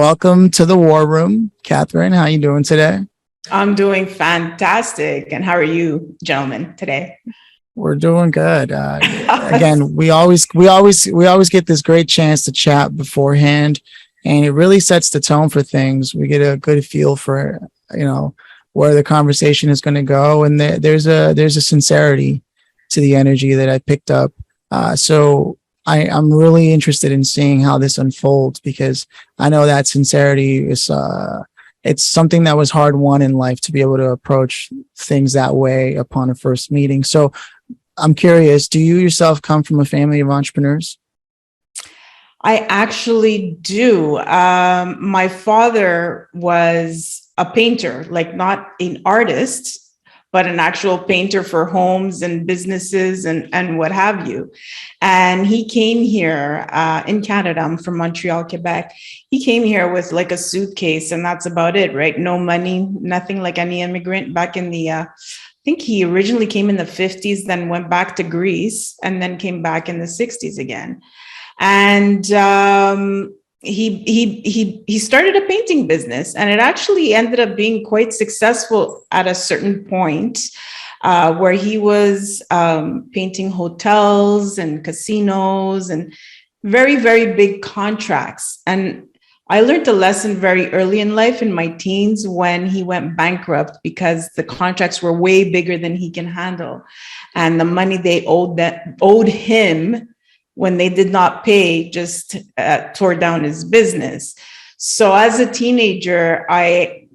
Welcome to the War Room. Catherine, how you doing today? I'm doing fantastic. And how are you, gentlemen, today? We're doing good. Again, we always get this great chance to chat beforehand, and it really sets the tone for things. We get a good feel for where the conversation is going to go, and there's a sincerity to the energy that I picked up. So I'm really interested in seeing how this unfolds, because I know that sincerity is it's something that was hard won in life, to be able to approach things that way upon a first meeting. So I'm curious, do you yourself come from a family of entrepreneurs? I actually do. My father was a painter, like not an artist, but an actual painter for homes and businesses and what have you. And he came here in Canada. I'm from Montreal, Quebec. He came here with like a suitcase, and that's about it, right? No money, nothing, like any immigrant back in the, I think he originally came in the 50s, then went back to Greece, and then came back in the 60s again. And he started a painting business, and it actually ended up being quite successful at a certain point, where he was painting hotels and casinos and very, very big contracts. And I learned a lesson very early in life, in my teens, when he went bankrupt, because the contracts were way bigger than he can handle, and the money they owed him, when they did not pay, just tore down his business. So as a teenager, I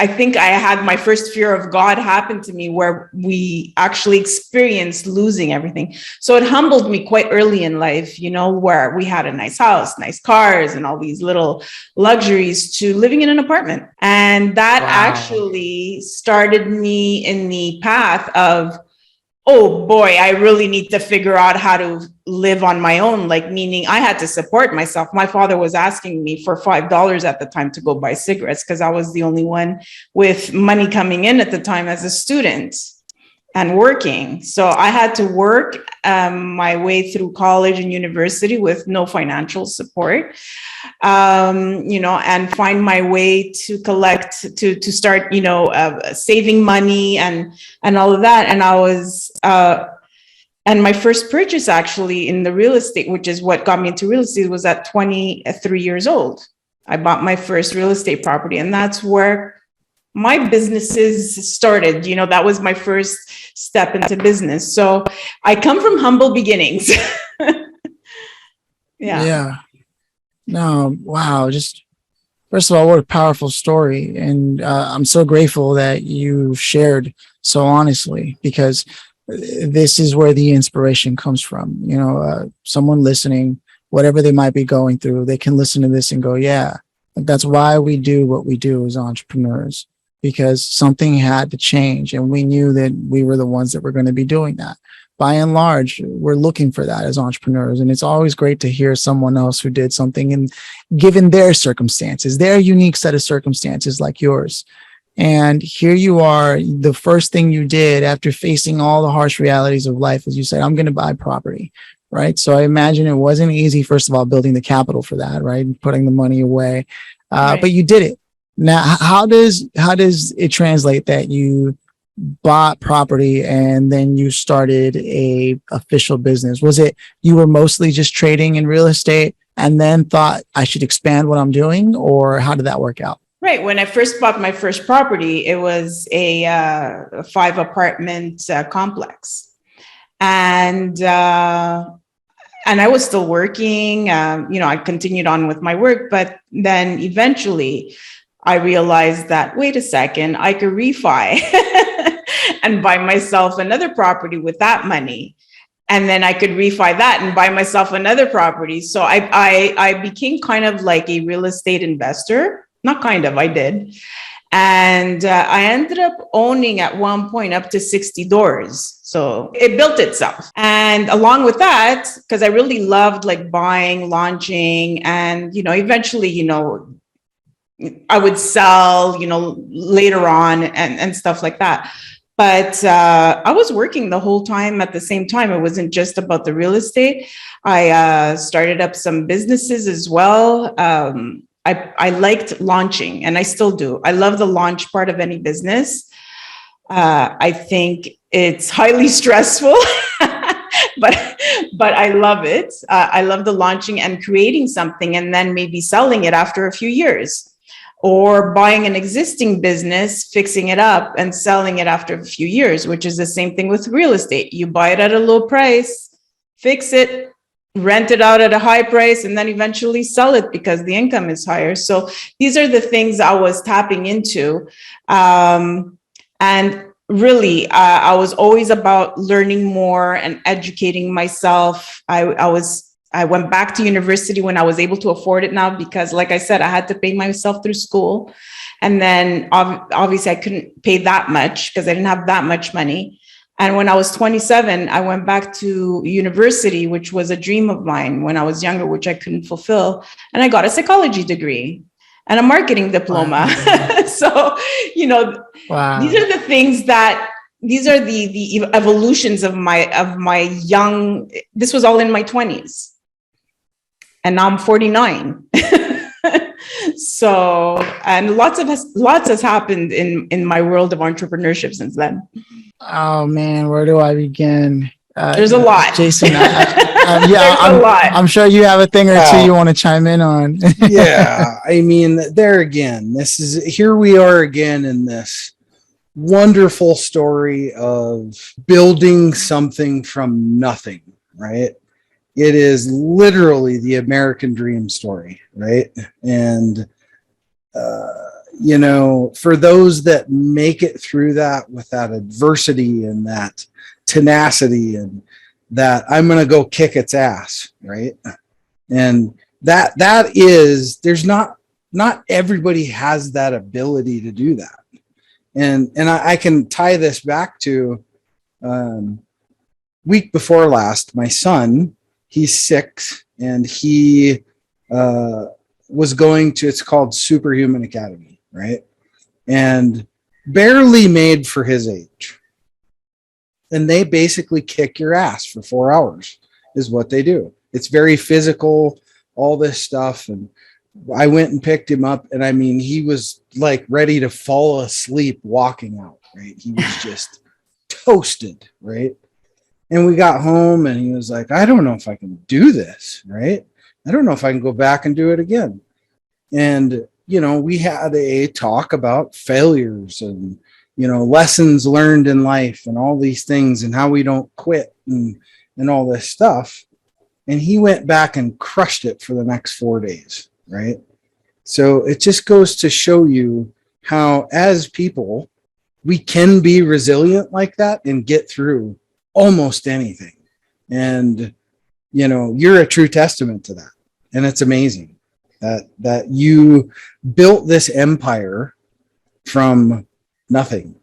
think I had my first fear of God happen to me, where we actually experienced losing everything. So it humbled me quite early in life, where we had a nice house, nice cars, and all these little luxuries, to living in an apartment. And that actually started me in the path of, oh boy, I really need to figure out how to live on my own, like, meaning I had to support myself. My father was asking me for $5 at the time to go buy cigarettes, because I was the only one with money coming in at the time as a student and working. So I had to work my way through college and university with no financial support, and find my way to collect, to start, saving money and all of that. And I was, and my first purchase actually in the real estate, which is what got me into real estate, was at 23 years old. I bought my first real estate property, and that's where my businesses started. That was my first step into business. So I come from humble beginnings. Yeah. No, wow. Just first of all, what a powerful story. And I'm so grateful that you shared so honestly, because this is where the inspiration comes from. Someone listening, whatever they might be going through, they can listen to this and go, yeah, that's why we do what we do as entrepreneurs, because something had to change. And we knew that we were the ones that were going to be doing that. By and large, we're looking for that as entrepreneurs. And it's always great to hear someone else who did something, and given their circumstances, their unique set of circumstances like yours. And here you are, the first thing you did after facing all the harsh realities of life is you said, I'm going to buy property, right? So I imagine it wasn't easy, first of all, building the capital for that, right? And putting the money away, right. But you did it. Now, how does it translate that you bought property and then you started a official business? Was it you were mostly just trading in real estate and then thought I should expand what I'm doing, or how did that work out? Right. When I first bought my first property, it was a 5-apartment complex, and I was still working. I continued on with my work, but then eventually I realized that, wait a second, I could refi and buy myself another property with that money. And then I could refi that and buy myself another property. So I became kind of like a real estate investor. Not kind of, I did. And I ended up owning at one point up to 60 doors. So it built itself. And along with that, because I really loved like buying, launching, and, eventually, I would sell, later on and stuff like that. But I was working the whole time at the same time. It wasn't just about the real estate. I started up some businesses as well. I liked launching, and I still do. I love the launch part of any business. I think it's highly stressful, but I love it. I love the launching and creating something and then maybe selling it after a few years, or buying an existing business, fixing it up and selling it after a few years, which is the same thing with real estate. You buy it at a low price, fix it, rent it out at a high price, and then eventually sell it because the income is higher. So these are the things I was tapping into. And really, I was always about learning more and educating myself. I went back to university when I was able to afford it now, because like I said, I had to pay myself through school. And then obviously I couldn't pay that much because I didn't have that much money. And when I was 27, I went back to university, which was a dream of mine when I was younger, which I couldn't fulfill. And I got a psychology degree and a marketing diploma. Wow. So, wow. These are the things that, these are the evolutions of my young, this was all in my 20s. And now I'm 49. So, and lots has happened in my world of entrepreneurship since then. Oh man, where do I begin? There's a lot, Jason. I'm sure you have a thing or two you want to chime in on. Yeah, I mean, there again, here we are again in this wonderful story of building something from nothing, right? It is literally the American dream story, right? And, for those that make it through that with that adversity and that tenacity and that I'm going to go kick its ass, right? And that is, there's not everybody has that ability to do that. And I can tie this back to week before last, my son, he's 6 and he was going to, it's called Superhuman Academy, right? And barely made for his age. And they basically kick your ass for 4 hours is what they do. It's very physical, all this stuff. And I went and picked him up, and I mean, he was like ready to fall asleep walking out, right? He was just toasted, right? And we got home and he was like, I don't know if I can do this, right? I don't know if I can go back and do it again. And, we had a talk about failures and, lessons learned in life and all these things and how we don't quit and all this stuff. And he went back and crushed it for the next 4 days, right? So it just goes to show you how, as people, we can be resilient like that and get through almost anything. And, you're a true testament to that. And it's amazing that you built this empire from nothing.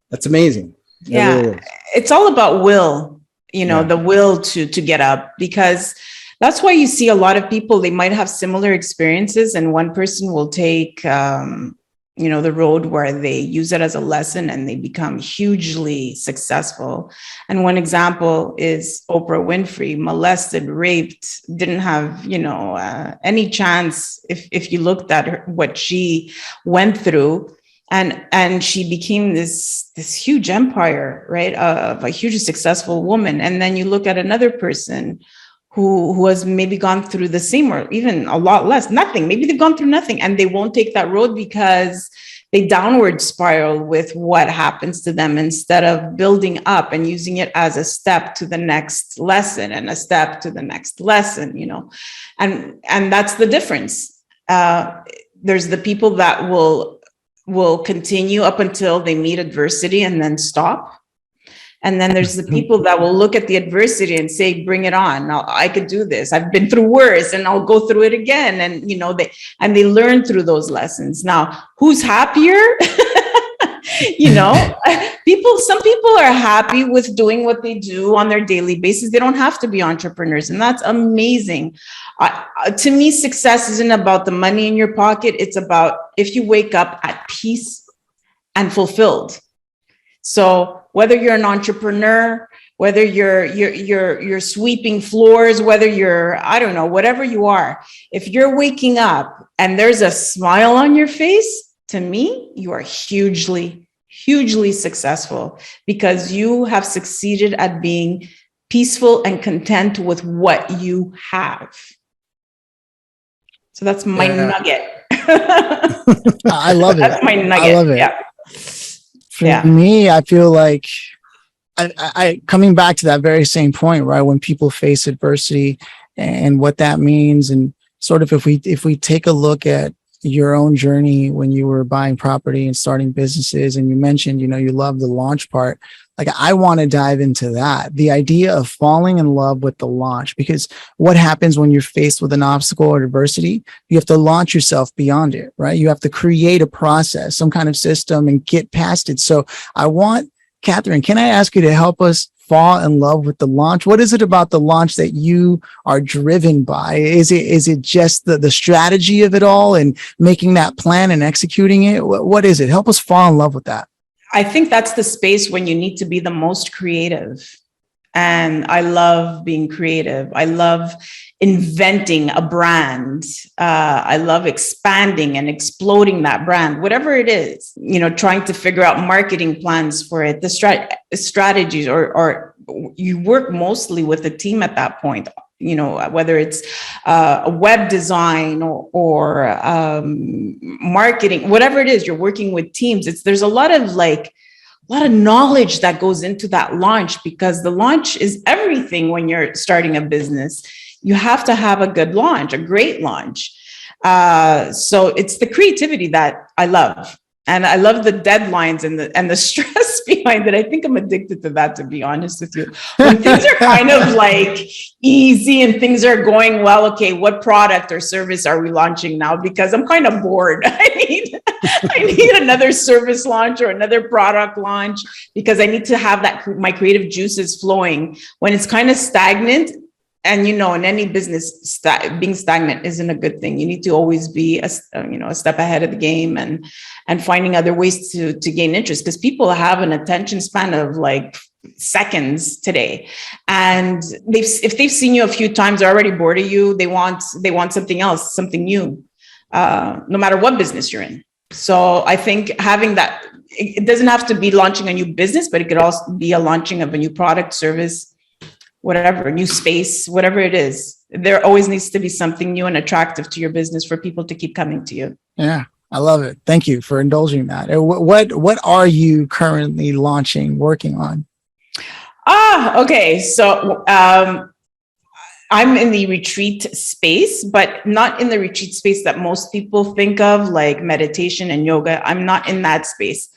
That's amazing. Yeah. Really, it's all about will, the will to get up, because that's why you see a lot of people, they might have similar experiences, and one person will take, the road where they use it as a lesson and they become hugely successful. And one example is Oprah Winfrey, molested, raped, didn't have, any chance if you looked at her, what she went through. And she became this huge empire, right, of a hugely successful woman. And then you look at another person who has maybe gone through the same, or even a lot less, nothing. Maybe they've gone through nothing and they won't take that road because they downward spiral with what happens to them, instead of building up and using it as a step to the next lesson and a step to the next lesson, and that's the difference. There's the people that will continue up until they meet adversity and then stop. And then there's the people that will look at the adversity and say, bring it on. I could do this. I've been through worse and I'll go through it again. And, they learn through those lessons. Now, who's happier? Some people are happy with doing what they do on their daily basis. They don't have to be entrepreneurs. And that's amazing. To me, success isn't about the money in your pocket. It's about if you wake up at peace and fulfilled. So whether you're an entrepreneur, whether you're sweeping floors, whether you're, I don't know, whatever you are, if you're waking up and there's a smile on your face, to me, you are hugely, hugely successful, because you have succeeded at being peaceful and content with what you have. So that's my nugget. I love it. That's my nugget. I love it. Yeah. For me, I feel like I coming back to that very same point, right? When people face adversity and what that means, and sort of if we take a look at your own journey when you were buying property and starting businesses, and you mentioned, you love the launch part. Like, I want to dive into that, the idea of falling in love with the launch, because what happens when you're faced with an obstacle or adversity? You have to launch yourself beyond it, right? You have to create a process, some kind of system, and get past it. So Catherine, can I ask you to help us fall in love with the launch? What is it about the launch that you are driven by? Is it just the strategy of it all and making that plan and executing it? What is it? Help us fall in love with that. I think that's the space when you need to be the most creative. And I love being creative. I love inventing a brand. I love expanding and exploding that brand, whatever it is, trying to figure out marketing plans for it, the strategies, or you work mostly with a team at that point, whether it's a web design or marketing, whatever it is, you're working with teams. There's a lot of knowledge that goes into that launch, because the launch is everything when you're starting a business. You have to have a good launch, a great launch. So it's the creativity that I love. And I love the deadlines and the stress behind it. I think I'm addicted to that, to be honest with you. When things are kind of easy and things are going well, okay, what product or service are we launching now? Because I'm kind of bored. I need another service launch or another product launch, because I need to have my creative juices flowing. When it's kind of stagnant, and in any business, being stagnant isn't a good thing. You need to always be a step ahead of the game and finding other ways to gain interest, because people have an attention span of seconds today, and if they've seen you a few times, they're already bored of you. They want something else, something new, no matter what business you're in. So I think having that, it doesn't have to be launching a new business, but it could also be a launching of a new product, service, whatever, new space, whatever it is. There always needs to be something new and attractive to your business for people to keep coming to you. Yeah, I love it. Thank you for indulging that. What are you currently working on? Okay. So I'm in the retreat space, but not in the retreat space that most people think of, like meditation and yoga. I'm not in that space.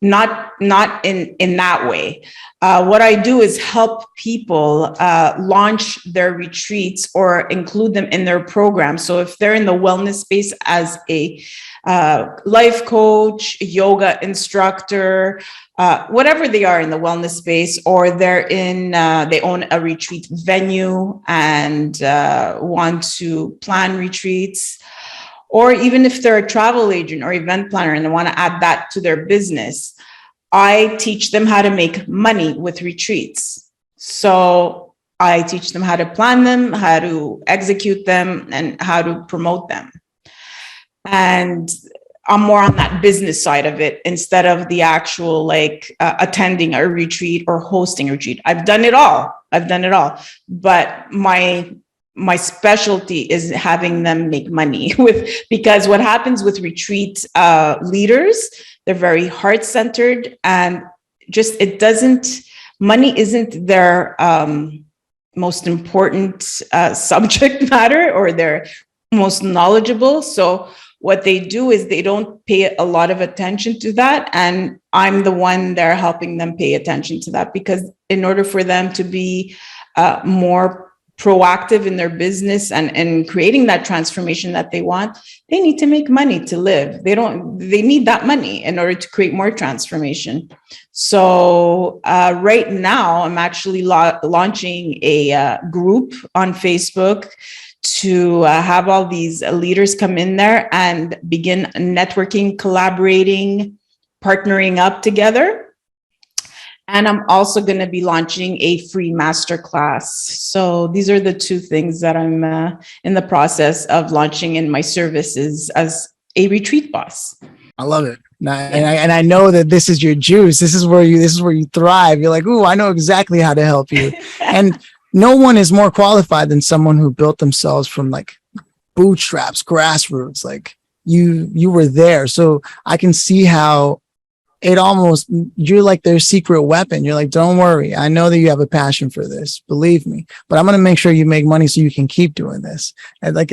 Not in that way. What I do is help people launch their retreats or include them in their program. So if they're in the wellness space as a life coach, yoga instructor, whatever they are in the wellness space, or they own a retreat venue and want to plan retreats, or even if they're a travel agent or event planner and they want to add that to their business, I teach them how to make money with retreats. So I teach them how to plan them, how to execute them, and how to promote them. And I'm more on that business side of it instead of the actual attending a retreat or hosting a retreat. I've done it all. But my specialty is having them make money because what happens with retreat leaders, they're very heart-centered, and money isn't their most important subject matter or their most knowledgeable. So what they do is they don't pay a lot of attention to that. And I'm the one there helping them pay attention to that, because in order for them to be more proactive in their business and creating that transformation that they want, they need to make money to live. They need that money in order to create more transformation. So right now I'm actually launching a group on Facebook to have all these leaders come in there and begin networking, collaborating, partnering up together. And I'm also going to be launching a free masterclass. So these are the two things that I'm in the process of launching in my services as a retreat boss. I love it. And I know that this is your juice. This is where you thrive. You're like, ooh, I know exactly how to help you. And no one is more qualified than someone who built themselves from like bootstraps, grassroots. Like you were there. So I can see how it almost, you're like their secret weapon. You're like, don't worry. I know that you have a passion for this. Believe me, but I'm going to make sure you make money so you can keep doing this. And like,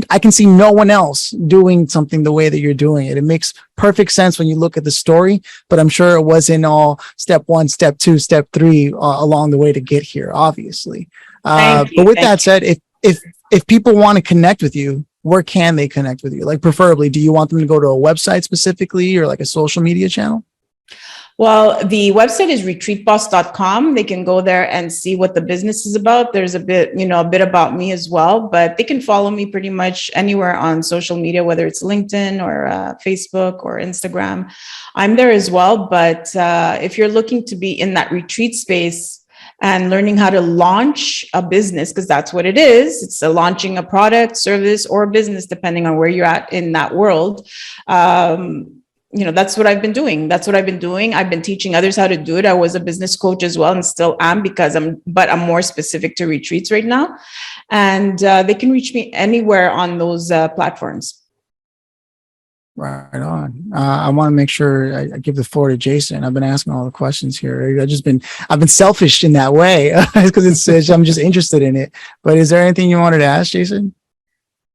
I can see no one else doing something the way that you're doing it. It makes perfect sense when you look at the story, but I'm sure it wasn't all step 1, step 2, step 3 along the way to get here, obviously. But with that said, if people want to connect with you, where can they connect with you? Like preferably, do you want them to go to a website specifically or like a social media channel? Well, the website is retreatboss.com. They can go there and see what the business is about. There's a bit about me as well, but they can follow me pretty much anywhere on social media, whether it's LinkedIn or Facebook or Instagram. I'm there as well. But if you're looking to be in that retreat space and learning how to launch a business, because that's what it is. It's launching a product, service, or business, depending on where you're at in that world. That's what I've been doing. I've been teaching others how to do it. I was a business coach as well and still am but I'm more specific to retreats right now. And they can reach me anywhere on those platforms. Right on. I want to make sure I give the floor to Jason. I've been asking all the questions here. I've been selfish in that way because I'm just interested in it. But is there anything you wanted to ask, Jason?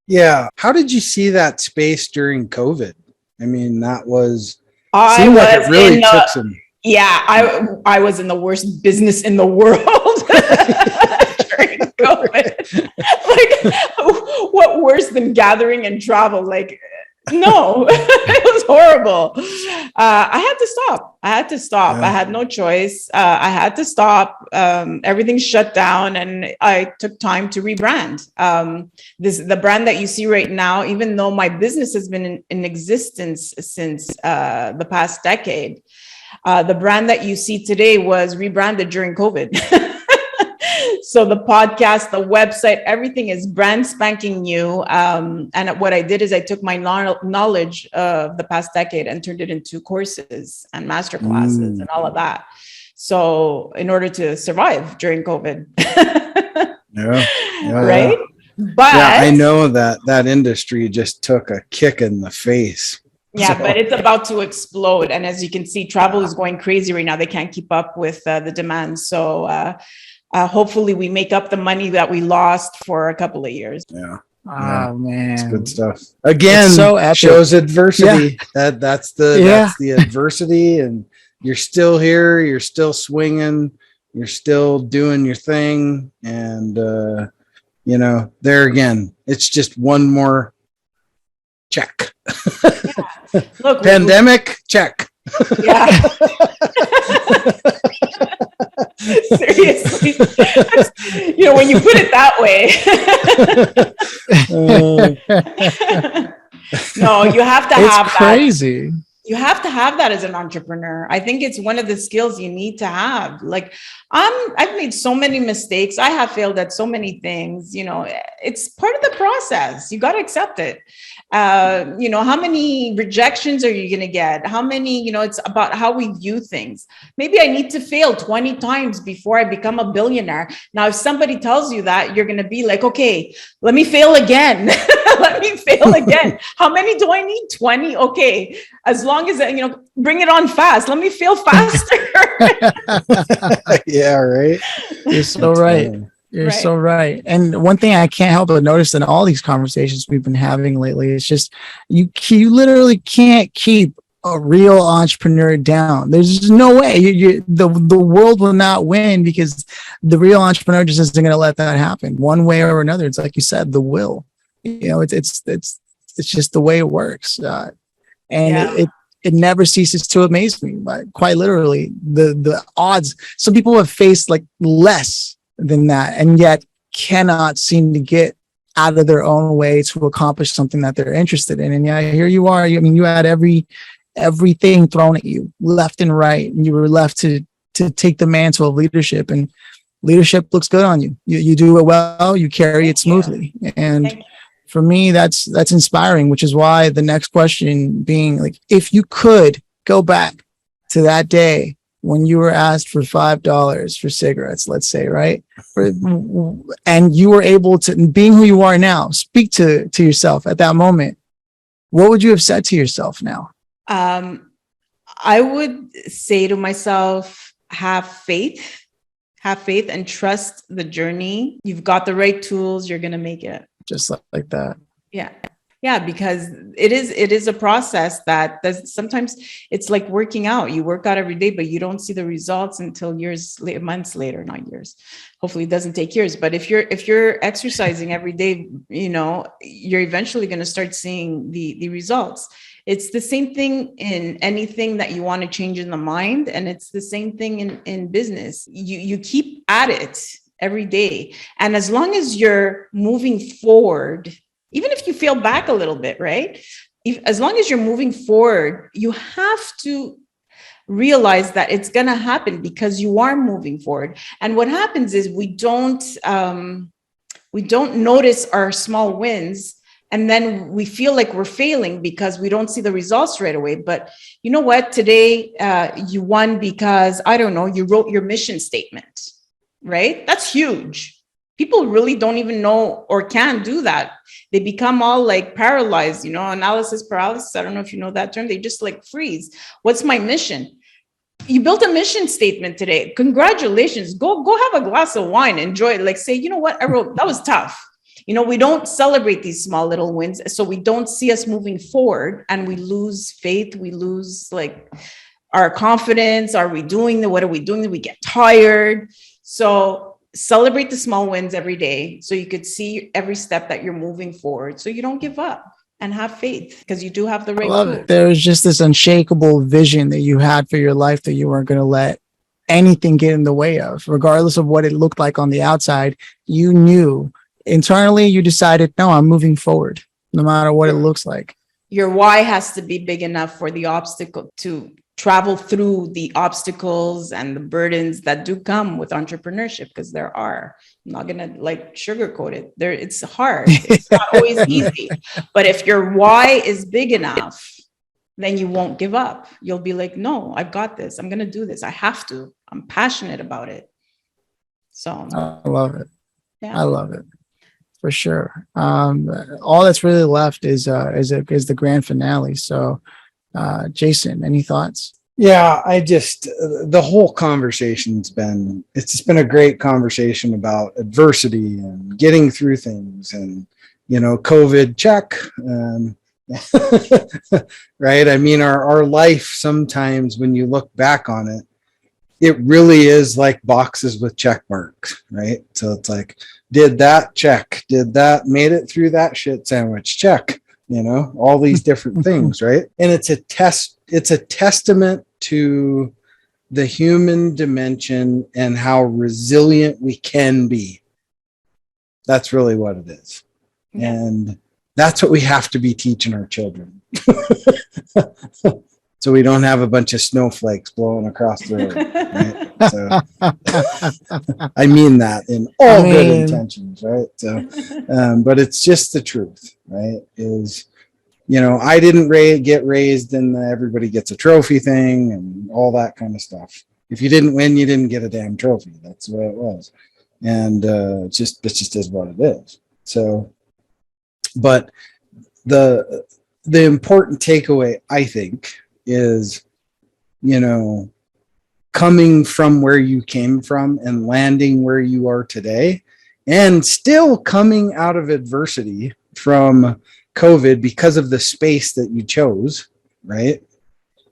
Yeah. How did you see that space during COVID? I mean, that was. I was in the worst business in the world during COVID. Like, what worse than gathering and travel? Like, no, it was horrible. I had to stop. Yeah. I had no choice. I had to stop. Everything shut down and I took time to rebrand. The brand that you see right now, even though my business has been in existence since the past decade, the brand that you see today was rebranded during COVID. So the podcast, the website, everything is brand spanking new. And what I did is I took my knowledge of the past decade and turned it into courses and master classes and all of that. So in order to survive during COVID. Right? But I know that industry just took a kick in the face. Yeah, but it's about to explode. And as you can see, travel is going crazy right now. They can't keep up with the demand. So hopefully we make up the money that we lost for a couple of years. Yeah. Oh man, it's good stuff. Again, so shows adversity. Yeah. That's the adversity, and you're still here. You're still swinging. You're still doing your thing, and there again, it's just one more check. Yeah. Look, pandemic check. Yeah. Seriously, when you put it that way. No, you have to have that. It's crazy. You have to have that as an entrepreneur. I think it's one of the skills you need to have. Like I've made so many mistakes. I have failed at so many things. It's part of the process. You got to accept it. How many rejections are you going to get? How many, it's about how we view things. Maybe I need to fail 20 times before I become a billionaire. Now, if somebody tells you that, you're going to be like, okay, let me fail again. Let me fail again. How many do I need? 20. Okay. As long as, bring it on fast. Let me fail faster. Yeah. Right. You're so right. You're so right. And one thing I can't help but notice in all these conversations we've been having lately, it's just you literally can't keep a real entrepreneur down. There's just no way. The world will not win because the real entrepreneur just isn't going to let that happen one way or another. It's like you said, the will. It's just the way it works. It never ceases to amaze me. But quite literally, the odds. Some people have faced like less than that and yet cannot seem to get out of their own way to accomplish something that they're interested in. And yeah, here you are. You had every everything thrown at you left and right, and you were left to take the mantle of leadership, and leadership looks good on you. You do it well, you carry it smoothly. And for me, that's inspiring, which is why the next question being like, if you could go back to that day when you were asked for $5 for cigarettes, let's say, right? And you were able to, being who you are now, speak to yourself at that moment, what would you have said to yourself now? I would say to myself, have faith and trust the journey. You've got the right tools. You're going to make it. Just like that. Yeah, because it is a process that sometimes it's like working out. You work out every day, but you don't see the results until months later, not years. Hopefully it doesn't take years. But if you're exercising every day, you're eventually going to start seeing the results. It's the same thing in anything that you want to change in the mind. And it's the same thing in business. You keep at it every day. And as long as you're moving forward, even if you feel back a little bit, right? As long as you're moving forward, you have to realize that it's going to happen because you are moving forward. And what happens is we don't notice our small wins. And then we feel like we're failing because we don't see the results right away. But you know what? Today, you won because, I don't know, you wrote your mission statement, right? That's huge. People really don't even know or can do that. They become all like paralyzed, analysis paralysis. I don't know if you know that term. They just like freeze. What's my mission? You built a mission statement today. Congratulations. Go have a glass of wine. Enjoy it. Like say, you know what? I wrote, that was tough. We don't celebrate these small little wins. So we don't see us moving forward and we lose faith. We lose like our confidence. What are we doing? We get tired. So celebrate the small wins every day so you could see every step that you're moving forward so you don't give up and have faith because you do have the right tools. There was just this unshakable vision that you had for your life that you weren't going to let anything get in the way of, regardless of what it looked like on the outside. You knew internally, you decided, no, I'm moving forward no matter what it looks like. Your why has to be big enough for the obstacle to travel through the obstacles and the burdens that do come with entrepreneurship, because there are. I'm not gonna like sugarcoat it. It's hard. It's not always easy. But if your why is big enough, then you won't give up. You'll be like, no, I've got this. I'm gonna do this. I have to. I'm passionate about it. So I love it. Yeah. I love it. For sure. All that's really left is the grand finale. So Jason, any thoughts? Yeah, the whole conversation's been a great conversation about adversity and getting through things and, COVID check. Right. I mean, our life sometimes when you look back on it, it really is like boxes with check marks, right? So it's like, did that check, made it through that shit sandwich check, all these different things, right? And it's a testament to the human dimension and how resilient we can be. That's really what it is. Yeah. And that's what we have to be teaching our children. So we don't have a bunch of snowflakes blowing across the road. Right? So, I mean that in all good intentions, right? So, but it's just the truth, right? I didn't get raised in the everybody gets a trophy thing and all that kind of stuff. If you didn't win, you didn't get a damn trophy. That's the way it was, and it just is what it is. So, but the important takeaway, I think, is, coming from where you came from and landing where you are today and still coming out of adversity from COVID because of the space that you chose, right?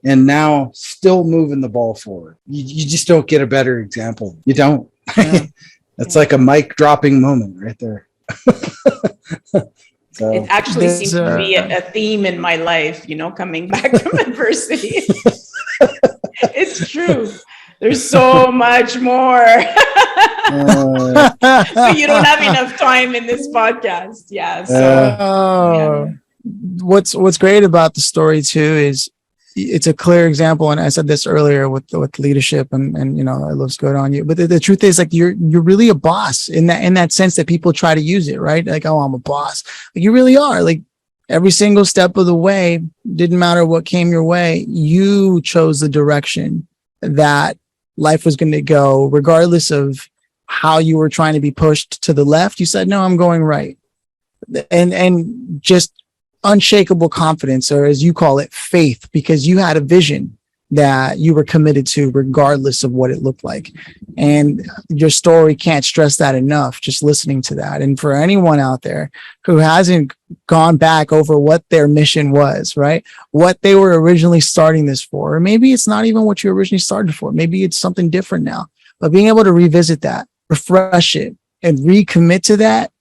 And now still moving the ball forward. You just don't get a better example. You don't. Yeah. That's like a mic dropping moment right there. So it actually seems to be a theme in my life, coming back from adversity. It's true. There's so much more. So you don't have enough time in this podcast. Yeah. So what's great about the story too is it's a clear example. And I said this earlier with leadership and, you know, it looks good on you. But the truth is, like, you're really a boss in that sense that people try to use it, right? Like, oh, I'm a boss. Like, you really are. Like, every single step of the way, didn't matter what came your way, you chose the direction that life was going to go, regardless of how you were trying to be pushed to the left. You said, no, I'm going right. And just unshakable confidence, or as you call it, faith, because you had a vision that you were committed to regardless of what it looked like. And your story can't stress that enough, just listening to that. And for anyone out there who hasn't gone back over what their mission was, right? What they were originally starting this for, or maybe it's not even what you originally started for. Maybe it's something different now, but being able to revisit that, refresh it, and recommit to that,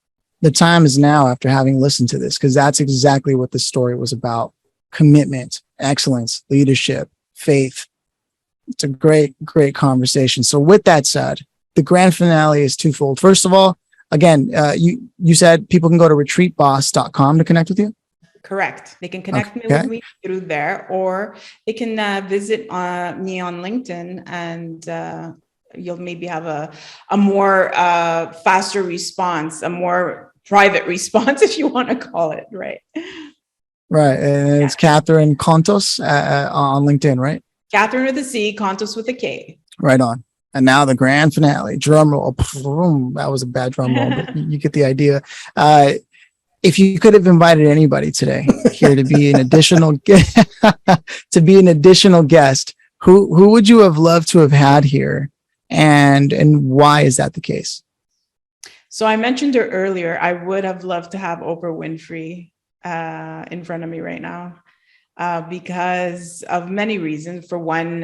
the time is now after having listened to this, because that's exactly what the story was about. Commitment, excellence, leadership, faith. It's a great, great conversation. So with that said, the grand finale is twofold. First of all, again, you said people can go to retreatboss.com to connect with you? Correct. They can connect me with me through there, or they can visit me on LinkedIn, and you'll maybe have a more faster response, a more private response, if you want to call it, right? Right. And it's Catherine Kontos on LinkedIn, right? Catherine with a C, Kontos with a K. Right on. And now the grand finale. Drum roll. That was a bad drum roll, but you get the idea. If you could have invited anybody today here to be an additional guest, who would you have loved to have had here, and why is that the case? So I mentioned her earlier. I would have loved to have Oprah Winfrey in front of me right now, because of many reasons. For one,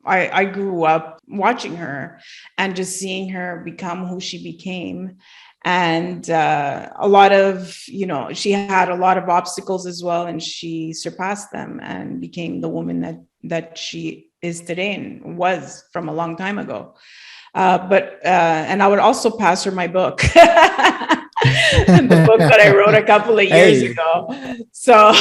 I grew up watching her and just seeing her become who she became. And a lot of, she had a lot of obstacles as well, and she surpassed them and became the woman that she is today and was from a long time ago. And I would also pass her my book. The book that I wrote a couple of years ago. So,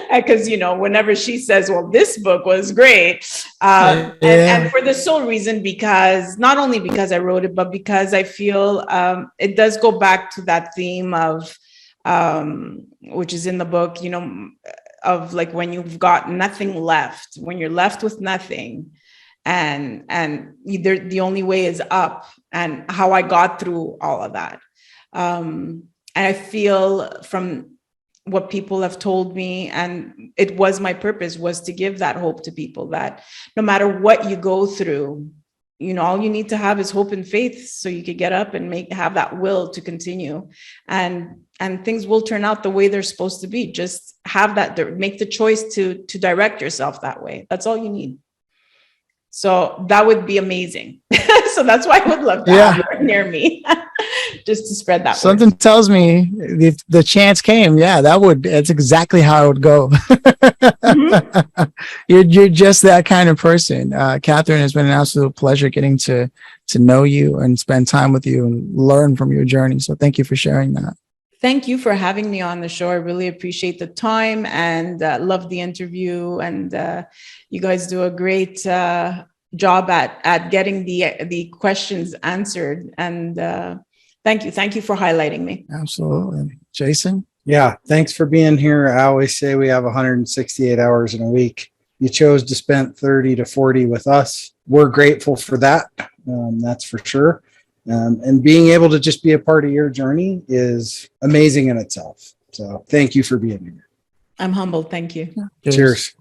because, whenever she says, well, this book was great. And for the sole reason, because not only because I wrote it, but because I feel it does go back to that theme of, which is in the book, of like when you've got nothing left, when you're left with nothing, and either the only way is up, and how I got through all of that. And I feel from what people have told me, and it was my purpose, was to give that hope to people, that no matter what you go through, all you need to have is hope and faith, so you could get up and have that will to continue, and things will turn out the way they're supposed to be. Just have that, make the choice to direct yourself that way. That's all you need. So that would be amazing. So that's why I would love to have her near me, just to spread that Something word. tells me if the chance came, that's exactly how it would go. Mm-hmm. You're just that kind of person. Catherine, has been an absolute pleasure getting to know you and spend time with you and learn from your journey. So thank you for sharing that. Thank you for having me on the show. I really appreciate the time and love the interview. And you guys do a great job at getting the questions answered. And thank you for highlighting me. Absolutely. Jason? Yeah, thanks for being here. I always say we have 168 hours in a week. You chose to spend 30 to 40 with us. We're grateful for that. That's for sure. And being able to just be a part of your journey is amazing in itself. So thank you for being here. I'm humbled. Thank you. Cheers.